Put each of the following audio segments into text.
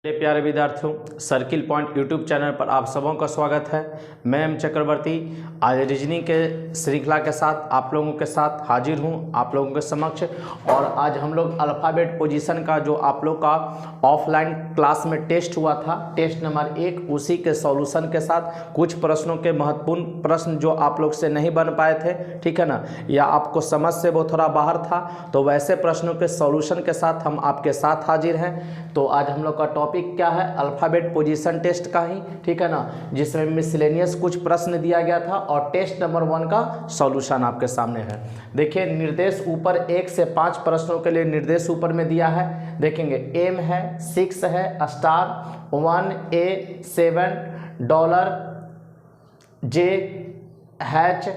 मेरे प्यारे विद्यार्थियों, सर्किल पॉइंट यूट्यूब चैनल पर आप सबों का स्वागत है। मैं एम चक्रवर्ती आज रीजनिंग के श्रृंखला के साथ आप लोगों के साथ हाजिर हूं आप लोगों के समक्ष। और आज हम लोग अल्फ़ाबेट पोजीशन का जो आप लोग का ऑफलाइन क्लास में टेस्ट हुआ था, टेस्ट नंबर 1, उसी के सॉल्यूशन के साथ कुछ प्रश्नों के महत्वपूर्ण प्रश्न जो आप लोग से नहीं बन पाए थे, ठीक है ना, या आपको समझ से वो थोड़ा बाहर था, तो वैसे प्रश्नों के सॉल्यूशन के साथ हम आपके साथ हाजिर हैं। तो आज हम लोग का टॉपिक क्या है, अल्फ़ाबेट पोजीशन टेस्ट का ही, ठीक है ना, जिसमें मिसलेनियस कुछ प्रश्न दिया गया था और टेस्ट नंबर 1 का सॉल्यूशन आपके सामने है। देखिए निर्देश ऊपर 1 से 5 प्रश्नों के लिए निर्देश ऊपर में दिया है। देखेंगे एम है, 6 है, star 1 A 7 dollar J hatch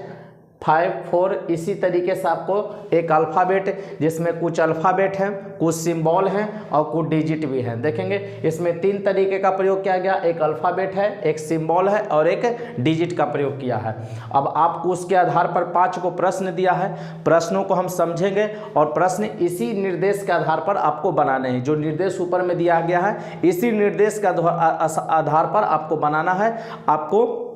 5 4, इसी तरीके से आपको एक अल्फ़ाबेट जिसमें कुछ अल्फ़ाबेट हैं, कुछ सिंबल हैं और कुछ डिजिट भी हैं। देखेंगे इसमें 3 तरीके का प्रयोग किया गया, एक अल्फ़ाबेट है, एक सिंबल है और एक डिजिट का प्रयोग किया है। अब आपको उसके आधार पर 5 को प्रश्न दिया है, प्रश्नों को हम समझेंगे और प्रश्न इसी निर्देश के आधार पर आपको बनाने हैं। जो निर्देश ऊपर में दिया गया है इसी निर्देश के आधार पर आपको बनाना है। आपको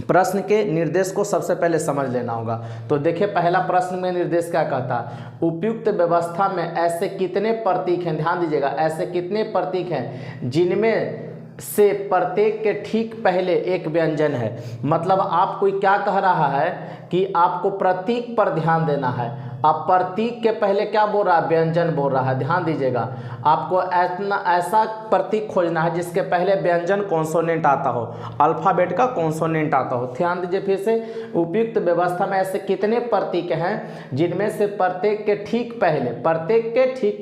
प्रश्न के निर्देश को सबसे पहले समझ लेना होगा। तो देखिए पहला प्रश्न में निर्देश क्या कहता है, उपयुक्त व्यवस्था में ऐसे कितने प्रतीक हैं, ध्यान दीजिएगा, ऐसे कितने प्रतीक हैं जिनमें से प्रत्येक के ठीक पहले एक व्यंजन है। मतलब आपको क्या कह रहा है कि आपको प्रतीक पर ध्यान देना है। अब प्रतीक के पहले क्या बोल रहा है, व्यंजन बोल रहा है। ध्यान दीजिएगा, आपको ऐसा प्रतीक खोजना है जिसके पहले व्यंजन कॉन्सोनेंट आता हो, अल्फ़ाबेट का कॉन्सोनेंट आता हो। ध्यान दीजिए फिर से, उपयुक्त व्यवस्था में ऐसे कितने प्रतीक हैं जिनमें से प्रत्येक के ठीक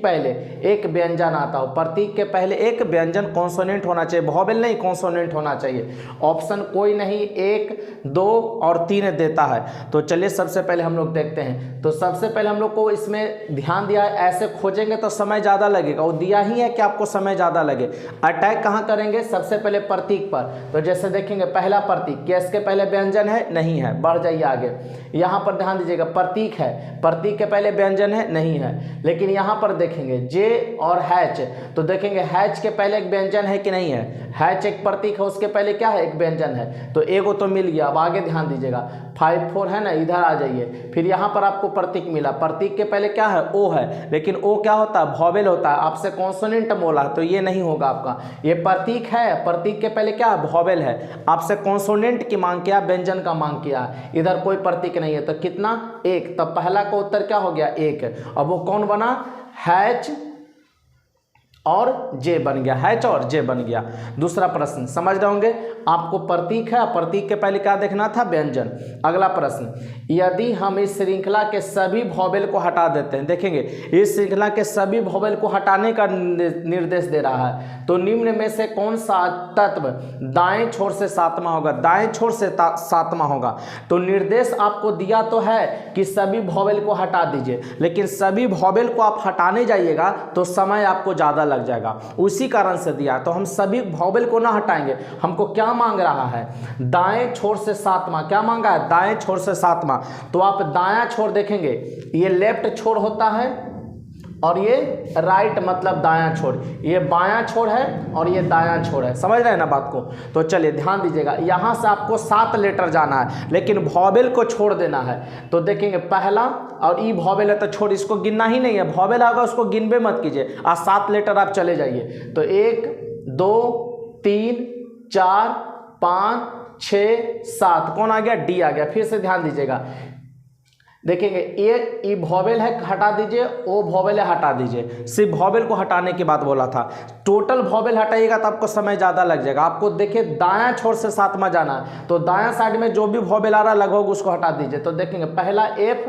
पहले एक व्यंजन आता हो। प्रतीक के पहले एक व्यंजन कॉन्सोनेंट होना चाहिए, वॉवेल नहीं, कॉन्सोनेंट होना चाहिए। ऑप्शन कोई नहीं, 1, 2 और 3 देता है। तो चलिए सबसे पहले हम लोग देखते हैं। तो सबसे पहले हम लोग को इसमें ध्यान दिया है, ऐसे खोजेंगे तो समय ज़्यादा लगेगा, वो दिया ही है कि आपको समय ज़्यादा लगे। अटैक कहाँ करेंगे, सबसे पहले प्रतीक पर। तो जैसे देखेंगे पहला प्रतीक, क्या इसके पहले व्यंजन है, नहीं है, बढ़ जाइए आगे। यहाँ पर ध्यान दीजिएगा, प्रतीक है, प्रतीक के पहले व्यंजन है, नहीं है। लेकिन यहाँ पर देखेंगे जे और हैच, तो देखेंगे हैच के पहले एक व्यंजन है कि नहीं है, हैच एक प्रतीक है, उसके पहले क्या है, एक व्यंजन है। तो एगो तो मिल गया। अब आगे ध्यान दीजिएगा, 5 4 है ना, इधर आ जाइए। फिर यहाँ पर आपको प्रतीक मिला, प्रतीक के पहले क्या है, ओ है, लेकिन ओ क्या होता है, वॉवेल होता है। आपसे कॉन्सोनेंट बोला तो ये नहीं होगा आपका। ये प्रतीक है, प्रतीक के पहले क्या है, वॉवेल है। आपसे कॉन्सोनेंट की मांग किया, व्यंजन का मांग किया, इधर कोई प्रतीक नहीं है। तो कितना, 1। तब पहला का उत्तर क्या हो गया, 1। अब वो कौन बना, हैच और जे बन गया, हैच और जे बन गया। दूसरा प्रश्न समझ रहे होंगे, आपको प्रतीक है, प्रतीक के पहले क्या देखना था, व्यंजन। अगला प्रश्न, यदि हम इस श्रृंखला के सभी वॉवेल को हटा देते हैं, देखेंगे इस श्रृंखला के सभी वॉवेल को हटाने का निर्देश दे रहा है, तो निम्न में से कौन सा तत्व दाएं छोर से सातवां होगा, दाएं छोर से सातवां होगा। तो निर्देश आपको दिया तो है कि सभी वॉवेल को हटा दीजिए, लेकिन सभी वॉवेल को आप हटाने जाइएगा तो समय आपको ज़्यादा लग जाएगा, उसी कारण से दिया। तो हम सभी वॉवेल को ना हटाएंगे, हमको क्या मांग रहा है, दाएं छोर से सातवां। क्या मांगा है, दाएं छोर से सातवां। तो आप दायां छोर देखेंगे, ये लेफ्ट छोर होता है और ये राइट मतलब दायां छोर, ये बायां छोर है और ये दायां छोर है। समझ रहे हैं ना बात को। तो चलिए ध्यान दीजिएगा, यहां से आपको 7 लेटर जाना है, लेकिन वॉवेल को छोड़ देना है। तो देखेंगे पहला, और ई वॉवेल है तो छोड़, इसको गिनना ही नहीं है, वॉवेल आएगा उसको गिनबे मत कीजिए। आज 7 लेटर आप चले जाइए। तो 1 2 3 4 5 6 7, कौन आ गया, डी आ गया। फिर से ध्यान दीजिएगा, देखेंगे ए वॉवेल है, हटा दीजिए, ओ वॉवेल है, हटा दीजिए। सिर्फ वॉवेल को हटाने की बात बोला था, टोटल वॉवेल हटाइएगा तो आपको समय ज़्यादा लग जाएगा। आपको देखिए दायां छोर से सातवां जाना है, तो दायां साइड में जो भी वॉवेल आ रहा है लगभग उसको हटा दीजिए। तो देखेंगे पहला एफ,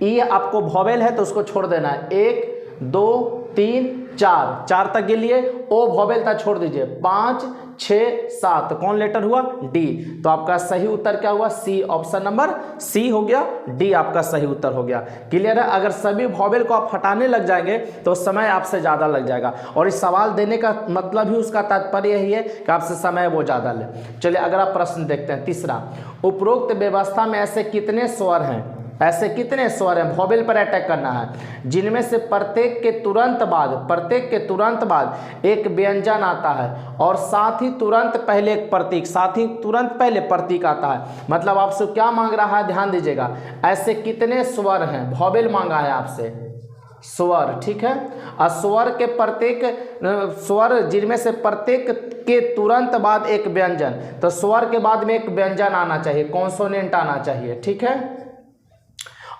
ई आपको वॉवेल है तो उसको छोड़ देना है, 1 2 3 4 तक के लिए। ओ वॉवेल था, छोड़ दीजिए। 5 6 7, कौन लेटर हुआ, डी। तो आपका सही उत्तर क्या हुआ, सी। ऑप्शन नंबर सी हो गया, डी आपका सही उत्तर हो गया। क्लियर है। अगर सभी वॉवेल को आप हटाने लग जाएंगे तो समय आपसे ज़्यादा लग जाएगा, और इस सवाल देने का मतलब ही, उसका तात्पर्य यही है कि आपसे समय वो ज़्यादा ले। चलिए अगला प्रश्न देखते हैं, तीसरा, उपरोक्त व्यवस्था में ऐसे कितने स्वर हैं, ऐसे कितने स्वर हैं, वॉवेल पर अटैक करना है, जिनमें से प्रत्येक के तुरंत बाद एक व्यंजन आता है और साथ ही तुरंत पहले एक प्रतीक, साथ ही तुरंत पहले प्रतीक आता है। मतलब आपसे क्या मांग रहा है, ध्यान दीजिएगा, ऐसे कितने स्वर हैं, वॉवेल मांगा है आपसे, स्वर, ठीक है। और स्वर के प्रत्येक स्वर जिनमें से प्रत्येक के तुरंत बाद एक व्यंजन, तो स्वर के बाद में एक व्यंजन आना चाहिए, कॉन्सोनेंट आना चाहिए, ठीक है।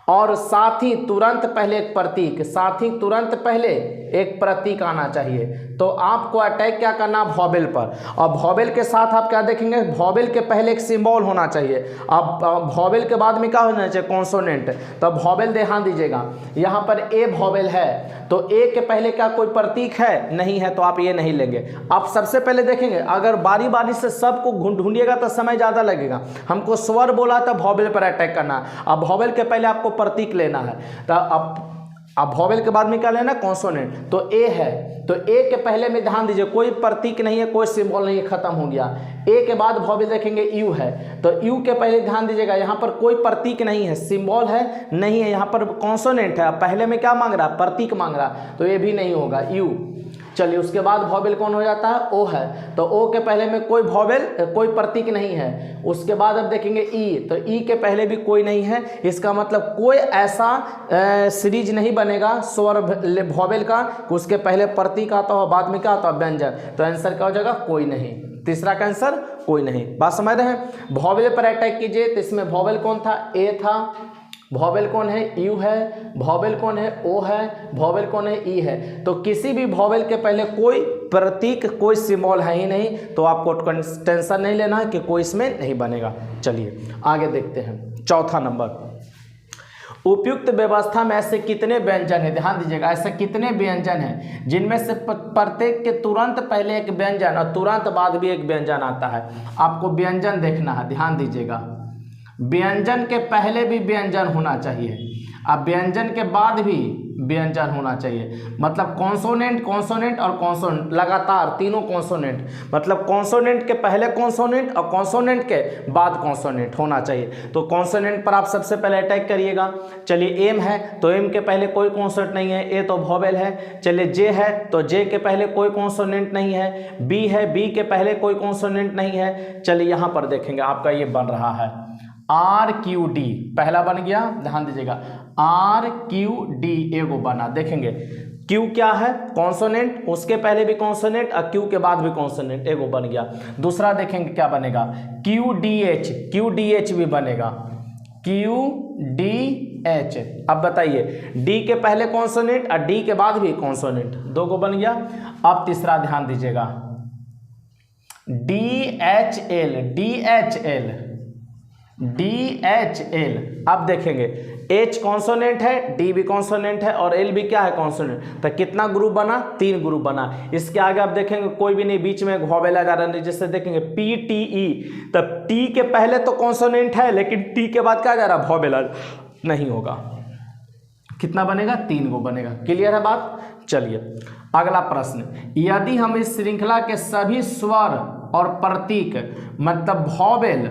और साथ ही तुरंत पहले एक प्रतीक, साथ ही तुरंत पहले एक प्रतीक आना चाहिए। तो आपको अटैक क्या करना, वॉवेल पर। और वॉवेल के साथ आप क्या देखेंगे, वॉवेल के पहले एक सिंबल होना चाहिए, अब वॉवेल के बाद में क्या होना चाहिए, कॉन्सोनेंट। तो वॉवेल ध्यान दीजिएगा, यहाँ पर ए वॉवेल है, तो ए के पहले क्या कोई प्रतीक है, नहीं है, तो आप ये नहीं लेंगे। आप सबसे पहले देखेंगे, अगर बारी बारी से सबको ढूंढिएगा तो समय ज़्यादा लगेगा। हमको स्वर बोला तो वॉवेल पर अटैक करना है, अब वॉवेल के पहले आपको प्रतीक लेना है। तो अब वॉवेल के बाद में क्या लेना, कॉन्सोनेंट। तो ए है, तो ए के पहले में ध्यान दीजिए कोई प्रतीक नहीं है, कोई सिंबल नहीं है, खत्म हो गया। ए के बाद वॉवेल देखेंगे यू है, तो यू के पहले ध्यान दीजिएगा, यहाँ पर कोई प्रतीक नहीं है, सिंबल है नहीं है, यहाँ पर कॉन्सोनेंट है। पहले में क्या मांग रहा, प्रतीक मांग रहा, तो ये भी नहीं होगा, यू। चलिए, उसके बाद वॉवेल कौन हो जाता है, ओ है, तो ओ के पहले में कोई वॉवेल, कोई प्रतीक नहीं है। उसके बाद अब देखेंगे ई, तो ई के पहले भी कोई नहीं है, इसका मतलब कोई ऐसा सीरीज नहीं बनेगा स्वर वॉवेल का, उसके पहले प्रतीक आता हो, बाद में क्या आता है, व्यंजन। तो आंसर क्या हो जाएगा, कोई नहीं। तीसरा का आंसर कोई नहीं। बात समझ रहे हैं। वॉवेल पर अटैक कीजिए, तो इसमें वॉवेल कौन था, ए था, वॉवेल कौन है, यू है, वॉवेल कौन है, ओ है, वॉवेल कौन है, ई है। तो किसी भी वॉवेल के पहले कोई प्रतीक, कोई सिंबल है ही नहीं, तो आपको टेंशन नहीं लेना है कि कोई इसमें नहीं बनेगा। चलिए आगे देखते हैं। चौथा नंबर, उपयुक्त व्यवस्था में ऐसे कितने व्यंजन हैं, ध्यान दीजिएगा, ऐसे कितने व्यंजन हैं जिनमें से प्रत्येक के तुरंत पहले एक व्यंजन और तुरंत बाद भी एक व्यंजन आता है। आपको व्यंजन देखना है, ध्यान दीजिएगा, व्यंजन के पहले भी व्यंजन होना चाहिए, अब व्यंजन के बाद भी व्यंजन होना चाहिए। मतलब कॉन्सोनेंट, कॉन्सोनेंट और कॉन्सोनेंट, लगातार तीनों कॉन्सोनेंट, मतलब कॉन्सोनेंट के पहले कॉन्सोनेंट और कॉन्सोनेंट के बाद कॉन्सोनेंट होना चाहिए। तो कॉन्सोनेंट पर आप सबसे पहले अटैक करिएगा। चलिए एम है, तो एम के पहले कोई कॉन्सोनेंट नहीं है, ए तो वॉवेल है। चलिए जे है, तो जे के पहले कोई कॉन्सोनेंट नहीं है। बी है, बी के पहले कोई कॉन्सोनेंट नहीं है। चलिए यहाँ पर देखेंगे, आपका ये बन रहा है आर क्यू डी, पहला बन गया, ध्यान दीजिएगा, आर क्यू डी एगो बना। देखेंगे क्यू क्या है, कॉन्सोनेंट, उसके पहले भी कॉन्सोनेंट और क्यू के बाद भी कॉन्सोनेंट, एगो बन गया। दूसरा देखेंगे क्या बनेगा, Q D H, Q D H भी बनेगा, क्यू डी एच। अब बताइए, डी के पहले कॉन्सोनेंट और डी के बाद भी कॉन्सोनेंट, दो गो बन गया। अब तीसरा ध्यान दीजिएगा, D H L, D H L, D H L. अब देखेंगे एच कॉन्सोनेंट है, डी भी कॉन्सोनेंट है और एल भी क्या है, कॉन्सोनेंट। तो कितना ग्रुप बना, 3 ग्रुप बना। इसके आगे आप देखेंगे कोई भी नहीं, बीच में वॉवेल आ जा रहा है, जैसे देखेंगे पी टी ई, तब टी के पहले तो कॉन्सोनेंट है, लेकिन टी के बाद क्या जा रहा है, वॉवेल नहीं होगा। कितना बनेगा, 3 गो बनेगा। क्लियर है बात। चलिए अगला प्रश्न, यदि हम इस श्रृंखला के सभी स्वर और प्रतीक, मतलब वॉवेल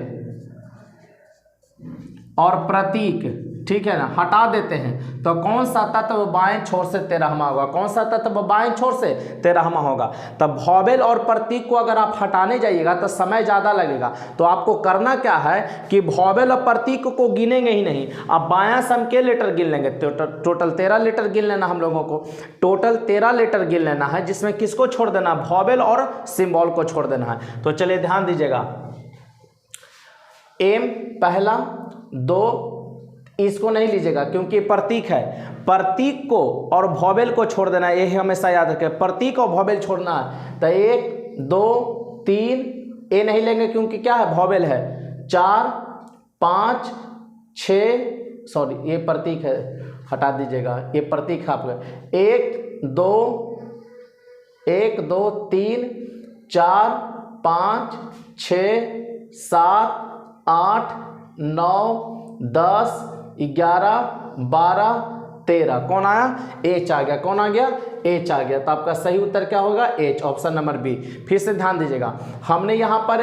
और प्रतीक, ठीक है ना, हटा देते हैं, तो कौन सा तत्व बाएं छोर से 13वां होगा, कौन सा तत्व बाएं छोर से 13वां होगा। तब वॉवेल और प्रतीक को अगर आप हटाने जाइएगा तो समय ज़्यादा लगेगा। तो आपको करना क्या है कि वॉवेल और प्रतीक को गिनेंगे ही नहीं, आप बायां सम के लेटर गिन लेंगे। टोटल 13 लेटर गिन लेना, हम लोगों को टोटल 13 लेटर गिन लेना है, जिसमें किसको छोड़ देना, वॉवेल और सिंबल को छोड़ देना है। तो चलिए ध्यान दीजिएगा, एम पहला, 2, इसको नहीं लीजिएगा क्योंकि प्रतीक है, प्रतीक को और वॉवेल को छोड़ देना है, ये हमेशा याद रखें, प्रतीक और वॉवेल छोड़ना है। तो 1, 2, 3, ए नहीं लेंगे क्योंकि क्या है, वॉवेल है। 4, 5, 6, सॉरी ये प्रतीक है, हटा दीजिएगा, ये प्रतीक है आपका। 1, 2, 3, 4, 5, 6, 7, 8, 9, 10, 11, 12, 13, कौन आया, एच आ गया। कौन आ गया, एच आ गया। तो आपका सही उत्तर क्या होगा, एच, ऑप्शन नंबर बी। फिर से ध्यान दीजिएगा, हमने यहाँ पर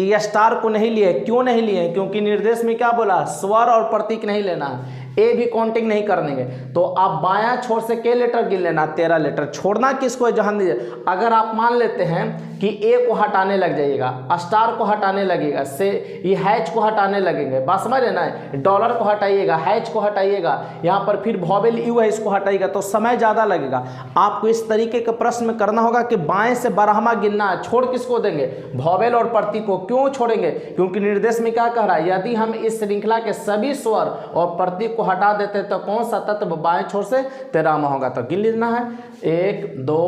ई स्टार को नहीं लिए। क्यों नहीं लिए? क्योंकि निर्देश में क्या बोला, स्वर और प्रतीक नहीं लेना है, ए भी काउंटिंग नहीं करने। तो आप बायां छोर से के लेटर गिन लेना, 13 लेटर। छोड़ना किसको है, जहां दीजिए। अगर आप मान लेते हैं कि ए को हटाने लग जाइएगा, स्टार को हटाने लगेगा, से ये हैच को हटाने लगेंगे, बात समझ रहे ना, डॉलर को हटाइएगा, हैच को हटाइएगा, यहाँ पर फिर वॉवेल यू है इसको हटाइएगा, तो समय ज़्यादा लगेगा। आपको इस तरीके का प्रश्न में करना होगा कि बाएं से बारहवां गिनना है। छोड़ किसको देंगे, वॉवेल और प्रतीक को। क्यों छोड़ेंगे? क्योंकि निर्देश में क्या कह रहा है, यदि हम इस श्रृंखला के सभी स्वर और प्रतीक को हटा देते तो कौन सा तत्व बाएं छोर से 13वां होगा। तो गिन लेना है, 1 2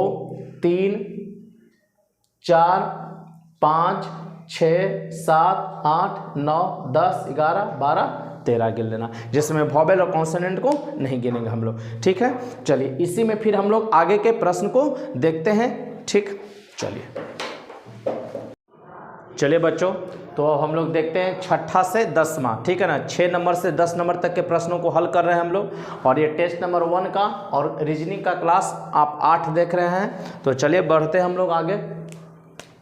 3 4 5 6 7 8 9 10 11 12 13 गिन लेना, जिसमें वॉवेल और कॉन्सोनेंट को नहीं गिनेंगे हम लोग। ठीक है, चलिए इसी में फिर हम लोग आगे के प्रश्न को देखते हैं। ठीक, चलिए बच्चों, तो हम लोग देखते हैं छठा से 10वां। ठीक है ना, 6 नंबर से 10 नंबर तक के प्रश्नों को हल कर रहे हैं हम लोग, और ये टेस्ट नंबर 1 का और रीजनिंग का क्लास आप 8 देख रहे हैं। तो चलिए बढ़ते हैं हम लोग आगे।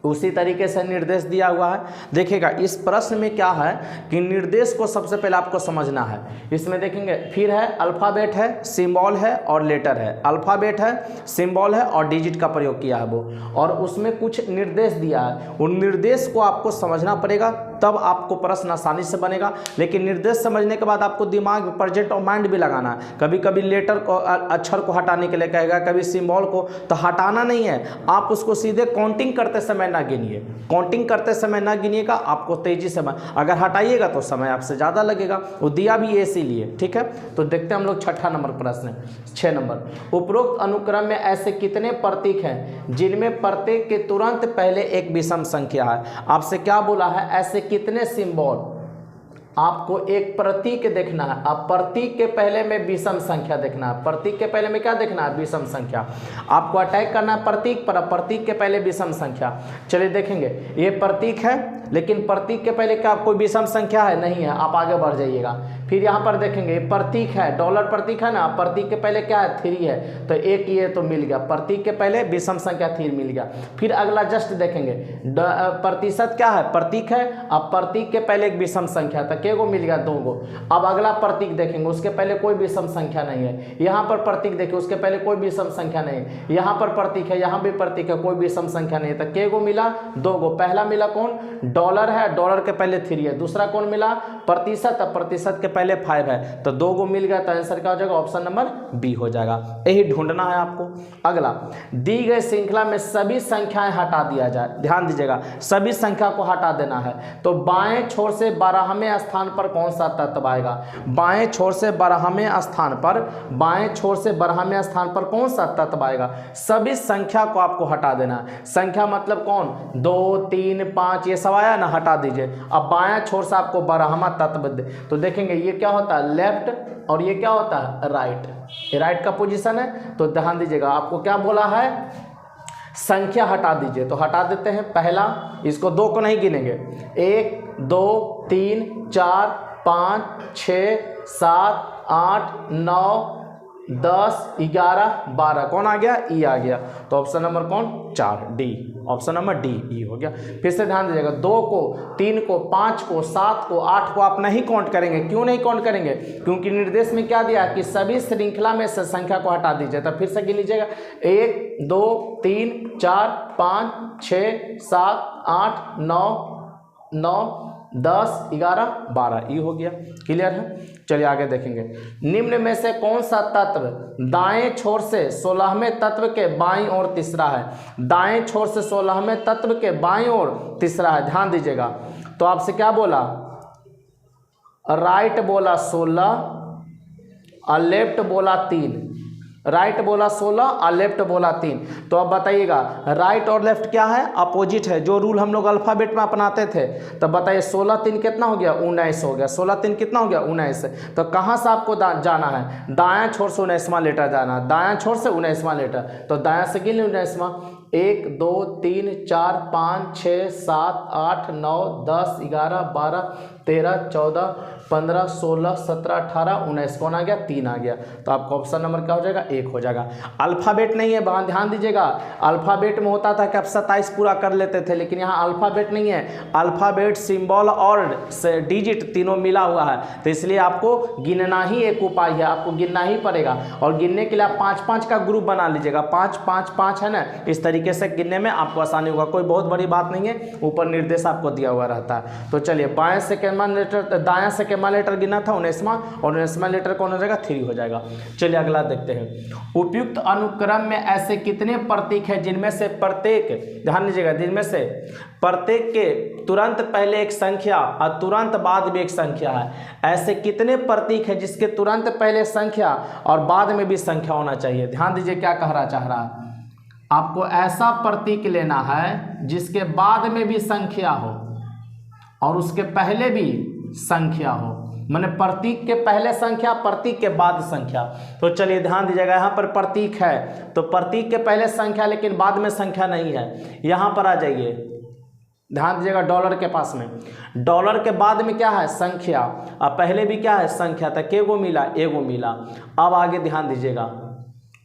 उसी तरीके से निर्देश दिया हुआ है। देखिएगा इस प्रश्न में क्या है कि निर्देश को सबसे पहले आपको समझना है। इसमें देखेंगे फिर है अल्फ़ाबेट है, सिंबल है और लेटर है। अल्फ़ाबेट है, सिंबल है और डिजिट का प्रयोग किया है वो, और उसमें कुछ निर्देश दिया है। उन निर्देश को आपको समझना पड़ेगा, तब आपको प्रश्न आसानी से बनेगा। लेकिन निर्देश समझने के बाद आपको दिमाग प्रेजेंट और माइंड भी लगाना है। कभी कभी लेटर को, अक्षर को हटाने के लिए कहेगा, कभी सिंबल को, तो हटाना नहीं है, आप उसको सीधे काउंटिंग करते समय ना गिनिए। काउंटिंग करते समय ना गिनिएगा, आपको तेजी से अगर हटाइएगा तो समय आपसे ज़्यादा लगेगा। वो दिया भी इसीलिए। ठीक है, तो देखते हैं हम लोग छठा नंबर प्रश्न, 6 नंबर। उपरोक्त अनुक्रम में ऐसे कितने प्रतीक हैं जिनमें प्रत्येक के तुरंत पहले एक विषम संख्या है। आपसे क्या बोला है, ऐसे कितने सिंबल, आपको एक प्रतीक देखना है। अब प्रतीक के पहले में विषम संख्या देखना है। प्रतीक के पहले में क्या देखना है, विषम संख्या। आपको अटैक करना है प्रतीक पर, प्रतीक के पहले विषम संख्या। चलिए देखेंगे, ये प्रतीक है, लेकिन प्रतीक के पहले क्या कोई विषम संख्या है, नहीं है। आप आगे बढ़ जाइएगा, फिर यहाँ पर देखेंगे प्रतीक है, डॉलर प्रतीक है ना, प्रतीक के पहले क्या है, 3 है, तो एक ये तो मिल गया। प्रतीक के पहले विषम संख्या 3 मिल गया। फिर अगला जस्ट देखेंगे, प्रतिशत क्या है, प्रतीक है, अब प्रतीक के पहले एक विषम संख्या, तो के गो मिल गया, 2 गो। अब अगला प्रतीक देखेंगे, उसके पहले कोई विषम संख्या नहीं है। यहाँ पर प्रतीक देखिए, उसके पहले कोई विषम संख्या नहीं है। यहाँ पर प्रतीक है, यहाँ भी प्रतीक है, कोई विषम संख्या नहीं है, तो के गो मिला, 2 गो। पहला मिला कौन, डॉलर है, डॉलर के पहले 3 है। दूसरा कौन मिला, प्रतिशत, प्रतिशत के पहले 5 है, तो 2 गो मिल गया। तो आंसर क्या हो जाएगा, ऑप्शन नंबर बी हो जाएगा। यही ढूंढना है आपको। अगला, दी गई श्रृंखला में सभी संख्याएं हटा दिया जाए। ध्यान दीजिएगा, सभी संख्या को हटा देना है। तो बाएं छोर से 12वें स्थान पर कौन सा तत्व आएगा, बाएं छोर से 12वें स्थान पर, बाएं छोर से 12वें स्थान पर कौन सा तत्व आएगा। सभी संख्या को आपको हटा देना है। संख्या मतलब कौन, 2 3 5 ये सब आया ना, हटा दीजिए। अब बाएं छोर से आपको 12वां तत्व दे, तो देखेंगे ये क्या होता है, लेफ्ट, और ये क्या होता है, राइट। ये राइट का पोजीशन है। तो ध्यान दीजिएगा, आपको क्या बोला है, संख्या हटा दीजिए। तो हटा देते हैं। पहला, इसको 2 को नहीं गिनेंगे, 1 2 3 4 5 6 7 8 9 10 11 12 कौन आ गया, ई आ गया। तो ऑप्शन नंबर कौन, 4 D, option number D E हो गया। फिर से ध्यान दीजिएगा, 2 को 3 को 5 को 7 को 8 को आप नहीं काउंट करेंगे। क्यों नहीं काउंट करेंगे, क्योंकि निर्देश में क्या दिया कि सभी श्रृंखला में से संख्या को हटा दीजिए। तो फिर से गिन लीजिएगा, 1 2 3 4 5 6 7 8 9 10 11 12 ये हो गया। क्लियर है, चलिए आगे देखेंगे। निम्न में से कौन सा तत्व दाएं छोर से 16वें तत्व के बाईं ओर तीसरा है। दाएं छोर से 16वें तत्व के बाईं ओर तीसरा है। ध्यान दीजिएगा, तो आपसे क्या बोला, राइट बोला 16 और लेफ्ट बोला 3, राइट बोला 16 और लेफ्ट बोला 3। तो अब बताइएगा, राइट और लेफ्ट क्या है, अपोजिट है। जो रूल हम लोग अल्फ़ाबेट में अपनाते थे, तो बताइए 16 3 कितना हो गया, 19 हो गया। 16 3 कितना हो गया, 19। तो कहाँ से आपको जाना है, दायां छोर से 19वां लेटर जाना है, दायां छोर से 19वां लेटर। तो दायां से गिन 19वां, 1 2 3 4 5 6 7 8 9 10 11 12 13 14 15, 16, 17, 18, 19 कौन आ गया? 3 आ गया। तो आपका ऑप्शन नंबर क्या हो जाएगा? 1 हो जाएगा। अल्फ़ाबेट नहीं है, वहाँ ध्यान दीजिएगा। अल्फ़ाबेट में होता था कि आप 27 पूरा कर लेते थे, लेकिन यहाँ अल्फ़ाबेट नहीं है। अल्फ़ाबेट, सिंबल और डिजिट तीनों मिला हुआ है, तो इसलिए आपको गिनना ही एक उपाय है, आपको गिनना ही पड़ेगा। और गिनने के लिए आप 5-5 का ग्रुप बना लीजिएगा। 5, 5, 5 है ना, इस तरीके से गिनने में आपको आसानी होगा। कोई बहुत बड़ी बात नहीं है, ऊपर निर्देश आपको दिया हुआ रहता है। तो चलिए, बाएं से कितना लेटर, दायां से कितना लेटर गिना था? 19वां, और 19वां लेटर कौन हो जाएगा? 3 हो जाएगा। चलिए अगला देखते हैं। उपयुक्त अनुक्रम में ऐसे कितने प्रतीक हैं जिनमें से प्रत्येक, ध्यान दीजिएगा, जिनमें से प्रत्येक के तुरंत पहले एक संख्या और तुरंत बाद में एक संख्या है। ऐसे कितने प्रतीक हैं जिसके तुरंत पहले संख्या और बाद में भी संख्या होना चाहिए? ध्यान दीजिए क्या कहना चाह रहा है। आपको ऐसा प्रतीक लेना है जिसके बाद में भी संख्या हो और उसके पहले भी संख्या हो, माने प्रतीक के पहले संख्या, प्रतीक के बाद संख्या। तो चलिए ध्यान दीजिएगा, यहाँ पर प्रतीक है तो प्रतीक के पहले संख्या लेकिन बाद में संख्या नहीं है। यहाँ पर आ जाइए, ध्यान दीजिएगा, डॉलर के पास में, डॉलर के बाद में क्या है? संख्या, और पहले भी क्या है? संख्या। तक एगो मिला, एगो मिला। अब आगे ध्यान दीजिएगा,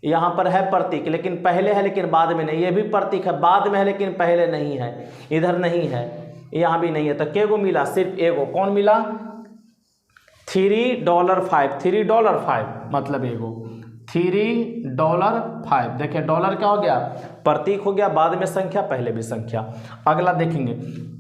यहाँ पर है प्रतीक लेकिन पहले है लेकिन बाद में नहीं। ये भी प्रतीक है, बाद में है लेकिन पहले नहीं है, इधर नहीं है, यहाँ भी नहीं है। तो केगो मिला? सिर्फ एगो। कौन मिला? $3.5, $3.5 मतलब एगो, $3.5। देखिए डॉलर क्या हो गया? प्रतीक हो गया, बाद में संख्या, पहले भी संख्या। अगला देखेंगे,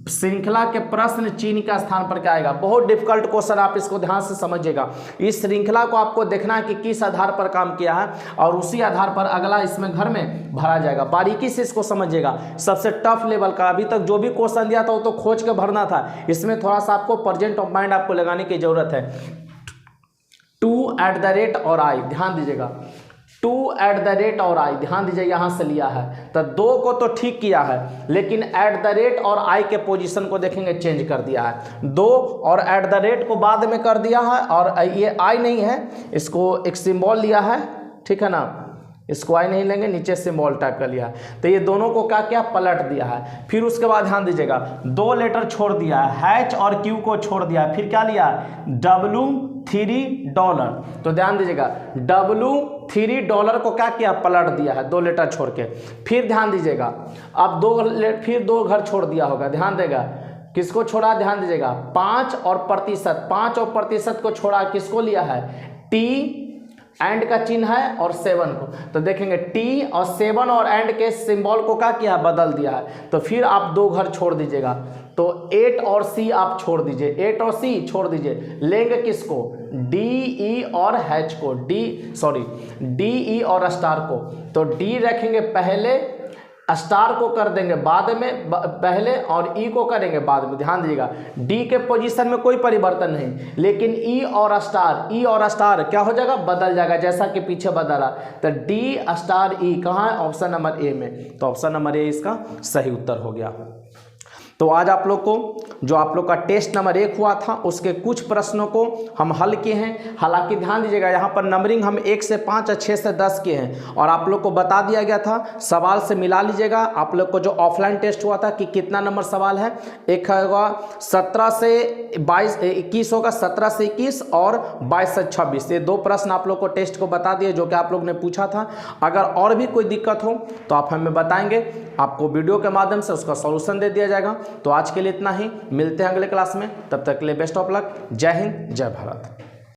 श्रृंखला के प्रश्न चिन्ह का स्थान पर क्या आएगा? बहुत डिफिकल्ट क्वेश्चन, आप इसको ध्यान से समझिएगा। इस श्रृंखला को आपको देखना है कि किस आधार पर काम किया है और उसी आधार पर अगला इसमें घर में भरा जाएगा। बारीकी से इसको समझिएगा, सबसे टफ लेवल का। अभी तक जो भी क्वेश्चन दिया था वो तो खोज के भरना था, इसमें थोड़ा सा आपको प्रेजेंट ऑफ माइंड आपको लगाने की जरूरत है। $2 और I, ध्यान दीजिएगा, $2 और I, ध्यान दीजिए, यहाँ से लिया है तो 2 को तो ठीक किया है, लेकिन @ और I के पोजीशन को देखेंगे चेंज कर दिया है। 2 और @ को बाद में कर दिया है, और ये I नहीं है, इसको एक सिंबल लिया है, ठीक है ना, इसको I नहीं लेंगे, नीचे सिंबल टाइप का लिया है। तो ये दोनों को क्या किया? पलट दिया है। फिर उसके बाद ध्यान दीजिएगा, 2 लेटर छोड़ दिया है, H और Q को छोड़ दिया है। फिर क्या लिया? $3। तो ध्यान दीजिएगा, $3 को क्या किया? पलट दिया है, 2 लेटर छोड़ के। फिर ध्यान दीजिएगा, अब फिर 2 घर छोड़ दिया होगा, ध्यान देगा, किसको छोड़ा? ध्यान दीजिएगा, 5 और प्रतिशत, 5 और प्रतिशत को छोड़ा, किसको लिया है? T एंड का चिन्ह है और 7 को। तो देखेंगे T और 7 और एंड के सिंबल को क्या किया? बदल दिया है। तो फिर आप 2 घर छोड़ दीजिएगा, तो 8 और C आप छोड़ दीजिए, 8 और C छोड़ दीजिए। लेंगे किसको? D, E और H को, D, E और स्टार को। तो D रखेंगे पहले, स्टार को कर देंगे बाद में पहले, और ई को करेंगे बाद में। ध्यान दीजिएगा, डी के पोजीशन में कोई परिवर्तन नहीं, लेकिन ई और स्टार क्या हो जाएगा? बदल जाएगा, जैसा कि पीछे बदला। तो डी स्टार ई कहाँ है? ऑप्शन नंबर ए में। तो ऑप्शन नंबर ए इसका सही उत्तर हो गया। तो आज आप लोग को जो आप लोग का टेस्ट नंबर 1 हुआ था उसके कुछ प्रश्नों को हम हल किए हैं। हालांकि ध्यान दीजिएगा, यहाँ पर नंबरिंग हम 1 से 5 और 6 से 10 किए हैं, और आप लोग को बता दिया गया था, सवाल से मिला लीजिएगा। आप लोग को जो ऑफलाइन टेस्ट हुआ था कि कितना नंबर सवाल है, एक होगा 17 से 21 होगा, 17 से 21 और 22 से 26। ये 2 प्रश्न आप लोग को टेस्ट को बता दिए जो कि आप लोग ने पूछा था। अगर और भी कोई दिक्कत हो तो आप हमें बताएंगे, आपको वीडियो के माध्यम से उसका सॉल्यूशन दे दिया जाएगा। तो आज के लिए इतना ही, मिलते हैं अगले क्लास में, तब तक के लिए बेस्ट ऑफ लक। जय हिंद, जय भारत।